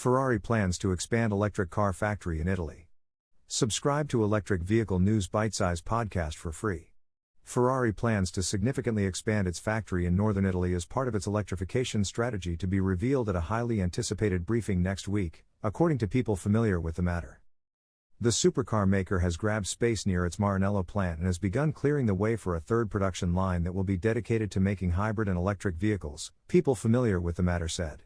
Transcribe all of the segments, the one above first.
Ferrari plans to expand electric car factory in Italy. Subscribe to Electric Vehicle News Bitesize podcast for free. Ferrari plans to significantly expand its factory in northern Italy as part of its electrification strategy, to be revealed at a highly anticipated briefing next week, according to people familiar with the matter. The supercar maker has grabbed space near its Maranello plant and has begun clearing the way for a third production line that will be dedicated to making hybrid and electric vehicles, people familiar with the matter said.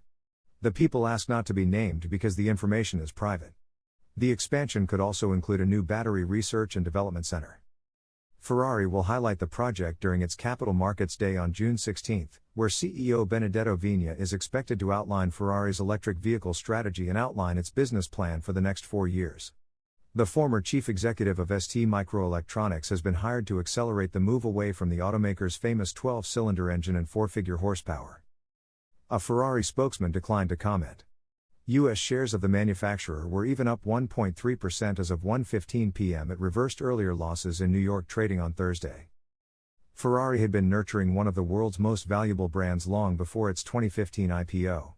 The people asked not to be named because the information is private. The expansion could also include a new battery research and development center. Ferrari will highlight the project during its Capital Markets Day on June 16, where CEO Benedetto Vigna is expected to outline Ferrari's electric vehicle strategy and outline its business plan for the next 4 years. The former chief executive of STMicroelectronics has been hired to accelerate the move away from the automaker's famous 12-cylinder engine and 4-figure horsepower. A Ferrari spokesman declined to comment. U.S. shares of the manufacturer were even up 1.3% as of 1:15 p.m. It reversed earlier losses in New York trading on Thursday. Ferrari had been nurturing one of the world's most valuable brands long before its 2015 IPO.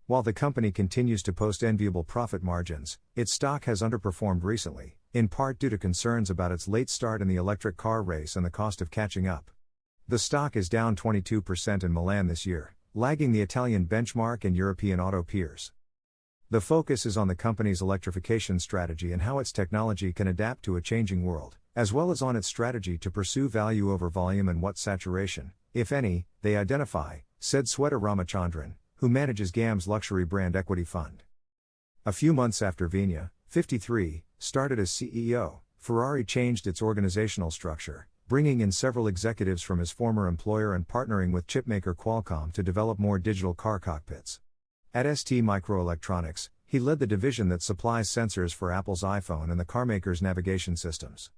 While the company continues to post enviable profit margins, its stock has underperformed recently, in part due to concerns about its late start in the electric car race and the cost of catching up. The stock is down 22% in Milan this year, lagging the Italian benchmark and European auto peers. The focus is on the company's electrification strategy and how its technology can adapt to a changing world, as well as on its strategy to pursue value over volume and what saturation, if any, they identify, said Sweta Ramachandran, who manages GAM's luxury brand equity fund. A few months after Vigna, 53, started as CEO, Ferrari changed its organizational structure, bringing in several executives from his former employer and partnering with chipmaker Qualcomm to develop more digital car cockpits. At STMicroelectronics, he led the division that supplies sensors for Apple's iPhone and the carmaker's navigation systems.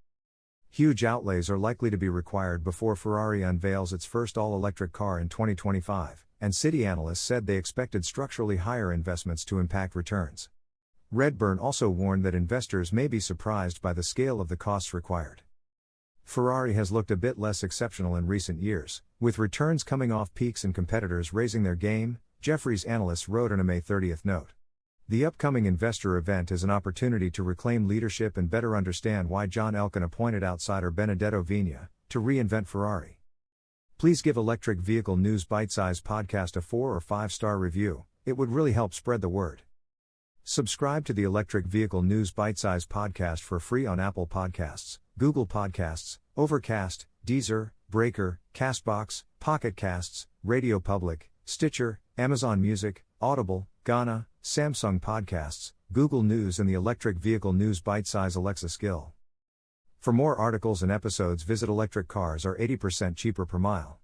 Huge outlays are likely to be required before Ferrari unveils its first all-electric car in 2025, and Citi analysts said they expected structurally higher investments to impact returns. Redburn also warned that investors may be surprised by the scale of the costs required. Ferrari has looked a bit less exceptional in recent years, with returns coming off peaks and competitors raising their game, Jefferies analysts wrote in a May 30 note. The upcoming investor event is an opportunity to reclaim leadership and better understand why John Elkann appointed outsider Benedetto Vigna to reinvent Ferrari. Please give Electric Vehicle News Bitesize podcast a 4 or 5-star review, it would really help spread the word. Subscribe to the Electric Vehicle News Bitesize podcast for free on Apple Podcasts, Google Podcasts, Overcast, Deezer, Breaker, Castbox, Pocket Casts, Radio Public, Stitcher, Amazon Music, Audible, Ghana, Samsung Podcasts, Google News and the Electric Vehicle News Bitesize Alexa skill. For more articles and episodes, visit Electric Cars Are 80% Cheaper Per Mile.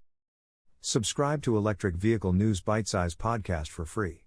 Subscribe to Electric Vehicle News Bitesize podcast for free.